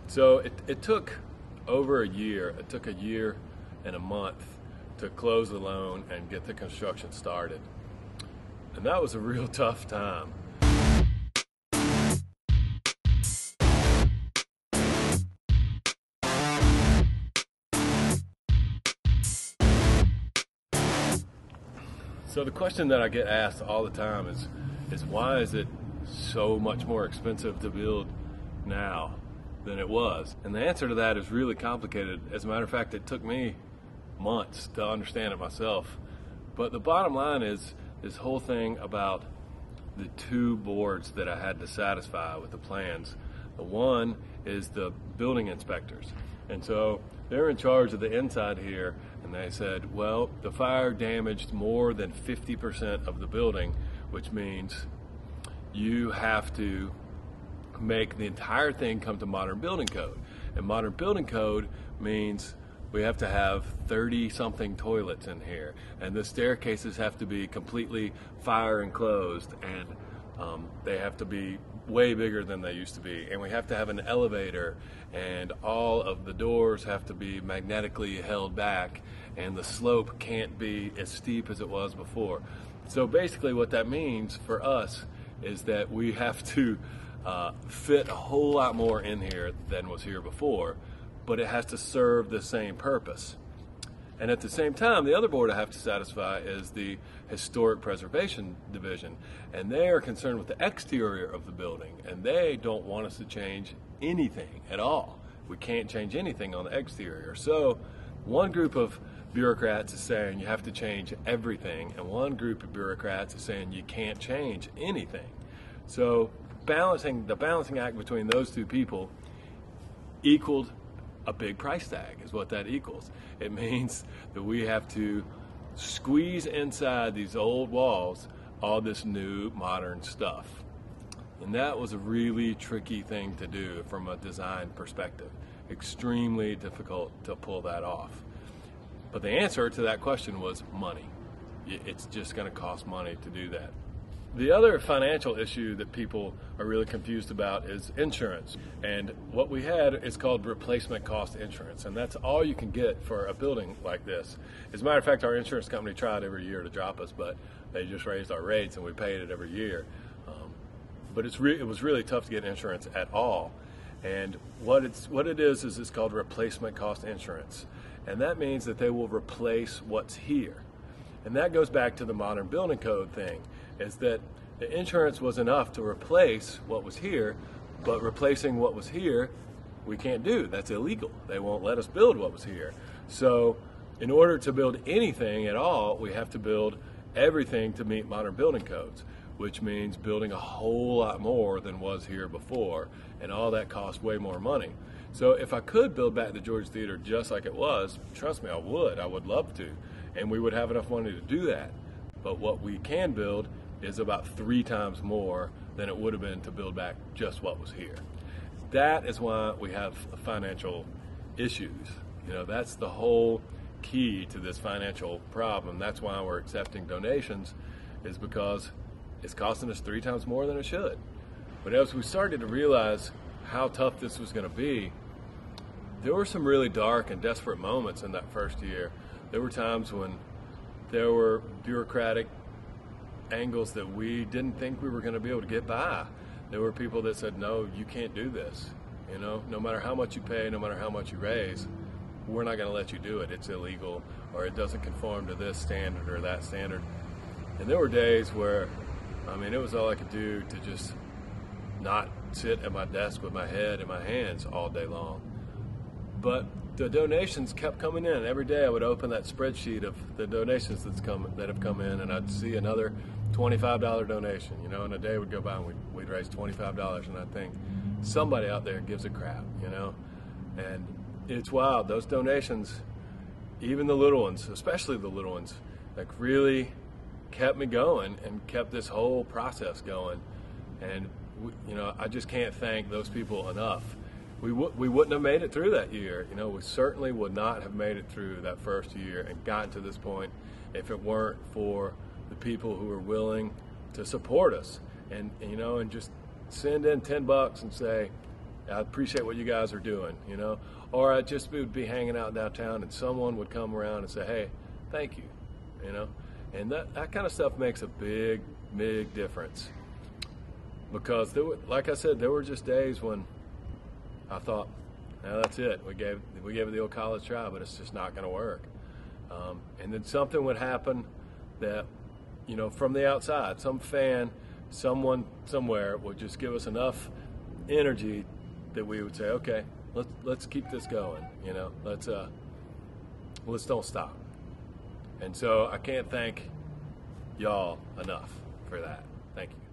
So it took over a year. It took a year and a month to close the loan and get the construction started. And that was a real tough time. So the question that I get asked all the time is why is it so much more expensive to build now than it was? And the answer to that is really complicated. As a matter of fact, it took me months to understand it myself. But the bottom line is this whole thing about the two boards that I had to satisfy with the plans. The one is the building inspectors. And so they're in charge of the inside here, and they said, well, the fire damaged more than 50% of the building, which means you have to make the entire thing come to modern building code. And modern building code means we have to have 30-something toilets in here, and the staircases have to be completely fire enclosed, and they have to be way bigger than they used to be, and we have to have an elevator, and all of the doors have to be magnetically held back, and the slope can't be as steep as it was before. So basically what that means for us is that we have to fit a whole lot more in here than was here before, but it has to serve the same purpose. And at the same time, the other board I have to satisfy is the Historic Preservation Division, and they are concerned with the exterior of the building, and they don't want us to change anything at all. We can't change anything on the exterior. So one group of bureaucrats is saying you have to change everything, and one group of bureaucrats is saying you can't change anything. So the balancing act between those two people equaled a big price tag, is what that equals. It means that we have to squeeze inside these old walls all this new modern stuff. And that was a really tricky thing to do from a design perspective. Extremely difficult to pull that off. But the answer to that question was money. It's just going to cost money to do that. The other financial issue that people are really confused about is insurance. And what we had is called replacement cost insurance. And that's all you can get for a building like this. As a matter of fact, our insurance company tried every year to drop us, but they just raised our rates and we paid it every year. But it was really tough to get insurance at all. And what it is it's called replacement cost insurance. And that means that they will replace what's here. And that goes back to the modern building code thing, is that the insurance was enough to replace what was here, but replacing what was here, we can't do. That's illegal. They won't let us build what was here. So in order to build anything at all, we have to build everything to meet modern building codes, which means building a whole lot more than was here before, and all that costs way more money. So if I could build back the George Theater just like it was, trust me, I would love to, and we would have enough money to do that. But what we can build is about 3 times more than it would have been to build back just what was here. That is why we have financial issues. You know, that's the whole key to this financial problem. That's why we're accepting donations, is because it's costing us 3 times more than it should. But as we started to realize how tough this was going to be, there were some really dark and desperate moments in that first year. There were times when there were bureaucratic angles that we didn't think we were going to be able to get by. There were people that said, no, you can't do this. You know, no matter how much you pay, no matter how much you raise, we're not going to let you do it. It's illegal, or it doesn't conform to this standard or that standard. And there were days where, I mean, it was all I could do to just not sit at my desk with my head in my hands all day long. But the donations kept coming in. Every day I would open that spreadsheet of the donations that have come in, and I'd see another $25 donation, you know, and a day would go by and we'd raise $25, and I'd think, somebody out there gives a crap, you know? And it's wild. Those donations, even the little ones, especially the little ones, like really kept me going and kept this whole process going. And, you know, I just can't thank those people enough. We wouldn't have made it through that year. You know, we certainly would not have made it through that first year and gotten to this point if it weren't for the people who were willing to support us and you know, and just send in $10 and say, I appreciate what you guys are doing, you know. Or I just would be hanging out downtown and someone would come around and say, hey, thank you, you know. And that kind of stuff makes a big, big difference. Because like I said, there were just days when I thought, no, that's it. We gave it the old college try, but it's just not going to work. And then something would happen that, you know, from the outside, some fan, someone somewhere would just give us enough energy that we would say, okay, let's keep this going. You know, let's don't stop. And so I can't thank y'all enough for that. Thank you.